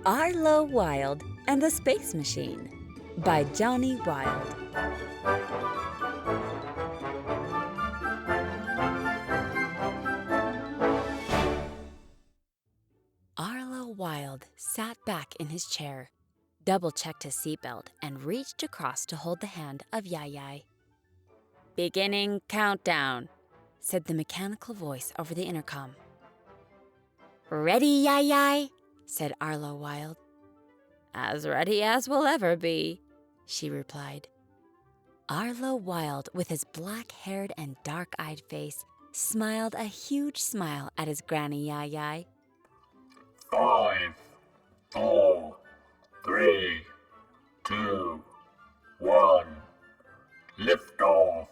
Arlowe Wild and the Space Machine by Johnny Wild. Arlowe Wild sat back in his chair, double-checked his seatbelt, and reached across to hold the hand of Yai. "Beginning countdown," said the mechanical voice over the intercom. "Ready, Yai?" said Arlowe Wild. "As ready as we'll ever be," she replied. Arlowe Wild, with his black-haired and dark-eyed face, smiled a huge smile at his granny Yai. 5, 4, 3, 2, 1, lift off,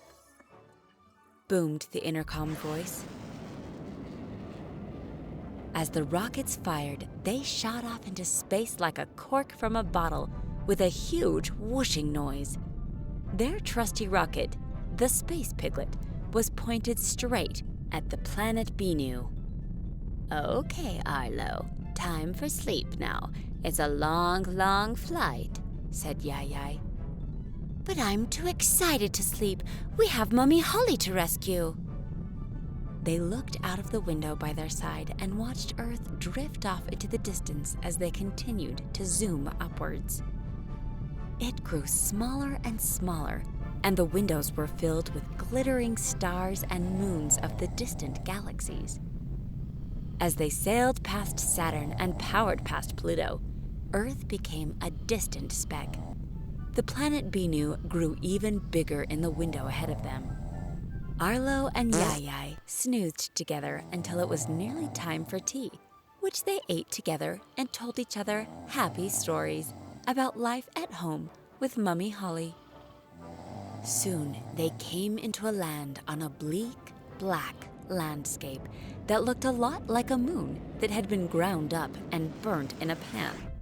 boomed the intercom voice. As the rockets fired, they shot off into space like a cork from a bottle with a huge whooshing noise. Their trusty rocket, the Space Piglet, was pointed straight at the planet Beynoo. "Okay, Arlowe, time for sleep now. It's a long, long flight," said Yai. "But I'm too excited to sleep. We have Mummy Holly to rescue." They looked out of the window by their side and watched Earth drift off into the distance as they continued to zoom upwards. It grew smaller and smaller, and the windows were filled with glittering stars and moons of the distant galaxies. As they sailed past Saturn and powered past Pluto, Earth became a distant speck. The planet Beynoo grew even bigger in the window ahead of them. Arlowe and Yai snoozed together until it was nearly time for tea, which they ate together and told each other happy stories about life at home with Mummy Holly. Soon they came into a land on a bleak, black landscape that looked a lot like a moon that had been ground up and burnt in a pan.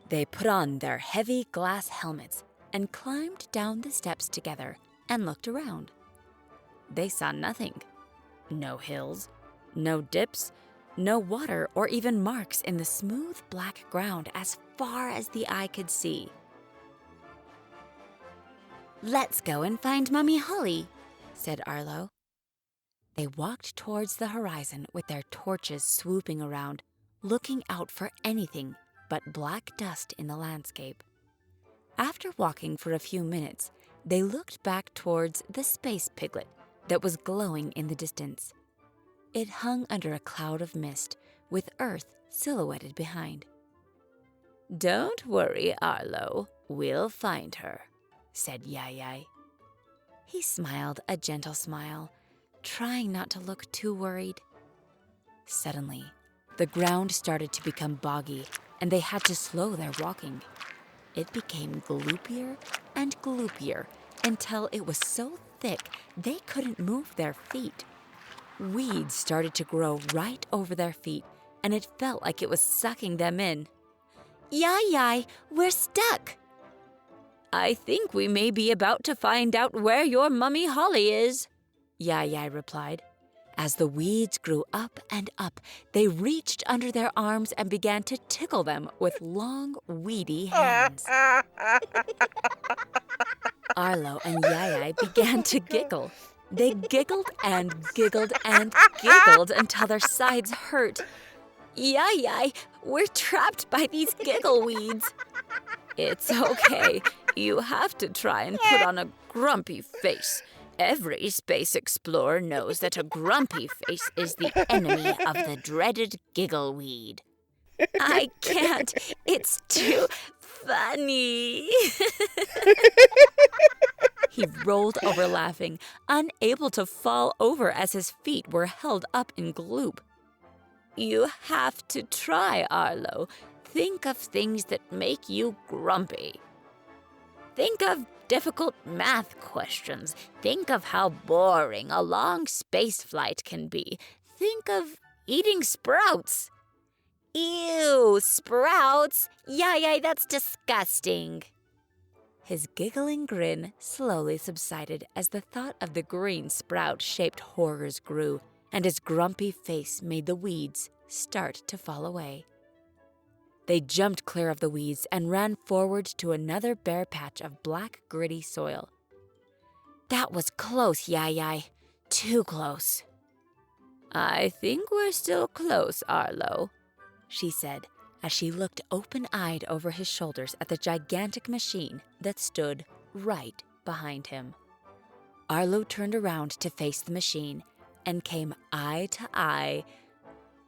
They put on their heavy glass helmets and climbed down the steps together and looked around. They saw nothing. No hills, no dips, no water or even marks in the smooth black ground as far as the eye could see. "Let's go and find Mummy Holly," said Arlowe. They walked towards the horizon with their torches swooping around, looking out for anything but black dust in the landscape. After walking for a few minutes, they looked back towards the Space Piglet that was glowing in the distance. It hung under a cloud of mist, with Earth silhouetted behind. "Don't worry, Arlowe, we'll find her," said Yai. He smiled a gentle smile, trying not to look too worried. Suddenly, the ground started to become boggy, and they had to slow their walking. It became gloopier and gloopier until it was so thick they couldn't move their feet. Weeds started to grow right over their feet, and it felt like it was sucking them in. "Yai, we're stuck." "I think we may be about to find out where your Mummy Holly is," Yai replied. As the weeds grew up and up, they reached under their arms and began to tickle them with long, weedy hands. Arlowe and Yai began to giggle. They giggled and giggled and giggled until their sides hurt. "Yai, we're trapped by these Giggle Weeds." "It's okay. You have to try and put on a grumpy face. Every space explorer knows that a grumpy face is the enemy of the dreaded Giggle Weed." "I can't. It's too funny." He rolled over laughing, unable to fall over as his feet were held up in gloop. "You have to try, Arlowe. Think of things that make you grumpy. Think of difficult math questions. Think of how boring a long space flight can be. Think of eating sprouts." "Ew, sprouts! Yai, that's disgusting." His giggling grin slowly subsided as the thought of the green sprout-shaped horrors grew, and his grumpy face made the weeds start to fall away. They jumped clear of the weeds and ran forward to another bare patch of black, gritty soil. "That was close, Yai. Too close." "I think we're still close, Arlowe," she said as she looked open-eyed over his shoulders at the gigantic machine that stood right behind him. Arlowe turned around to face the machine and came eye to eye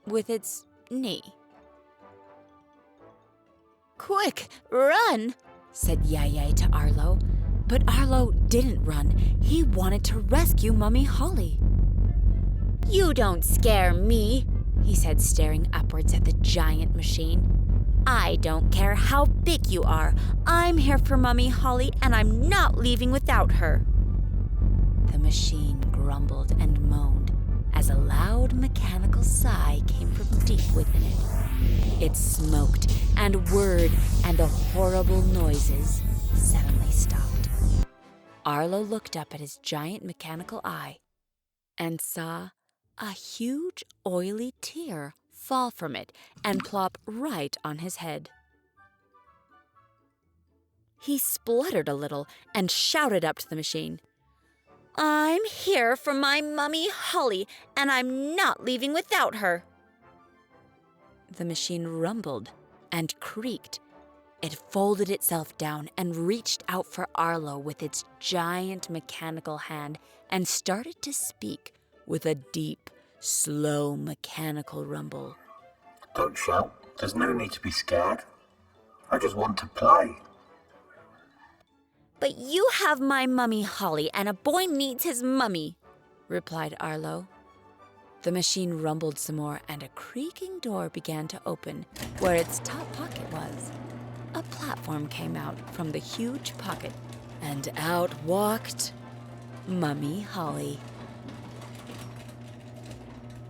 with its knee. "Quick, run!" said Yai to Arlowe. But Arlowe didn't run. He wanted to rescue Mummy Holly. "You don't scare me," he said, staring upwards at the giant machine. "I don't care how big you are. I'm here for Mummy Holly, and I'm not leaving without her." The machine grumbled and moaned as a loud mechanical sigh came from deep within it. It smoked and whirred, and the horrible noises suddenly stopped. Arlowe looked up at his giant mechanical eye and saw a huge oily tear fall from it and plop right on his head. He spluttered a little and shouted up to the machine, "I'm here for my Mummy Holly, and I'm not leaving without her." The machine rumbled and creaked. It folded itself down and reached out for Arlowe with its giant mechanical hand and started to speak with a deep, slow mechanical rumble. Don't shout. There's no need to be scared. I just want to play. "But you have my Mummy Holly, and a boy needs his mummy," replied Arlowe. The machine rumbled some more, and a creaking door began to open where its top pocket was. A platform came out from the huge pocket, and out walked Mummy Holly.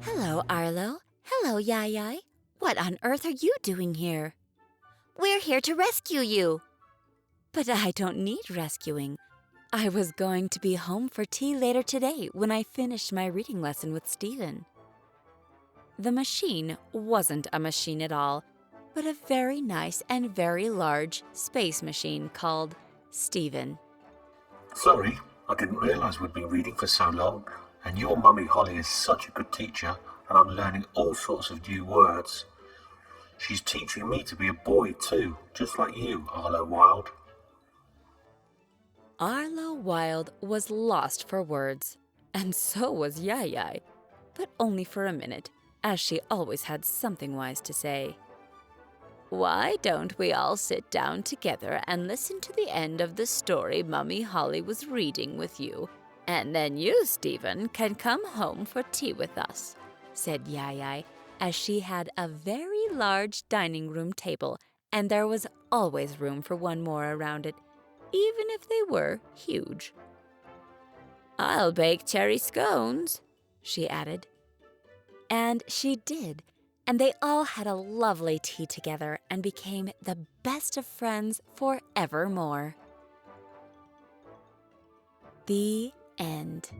"Hello, Arlowe. Hello, Yai. What on earth are you doing here?" "We're here to rescue you." "But I don't need rescuing. I was going to be home for tea later today when I finished my reading lesson with Stephen." The machine wasn't a machine at all, but a very nice and very large space machine called Stephen. Sorry, I didn't realize we'd been reading for so long, and your Mummy Holly is such a good teacher, and I'm learning all sorts of new words. She's teaching me to be a boy too, just like you, Arlowe Wild. Arlowe Wild was lost for words, and so was Yai, but only for a minute, as she always had something wise to say. "Why don't we all sit down together and listen to the end of the story Mummy Holly was reading with you, and then you, Stephen, can come home for tea with us," said Yai, as she had a very large dining room table, and there was always room for one more around it, even if they were huge. "I'll bake cherry scones," she added. And she did, and they all had a lovely tea together and became the best of friends forevermore. The end.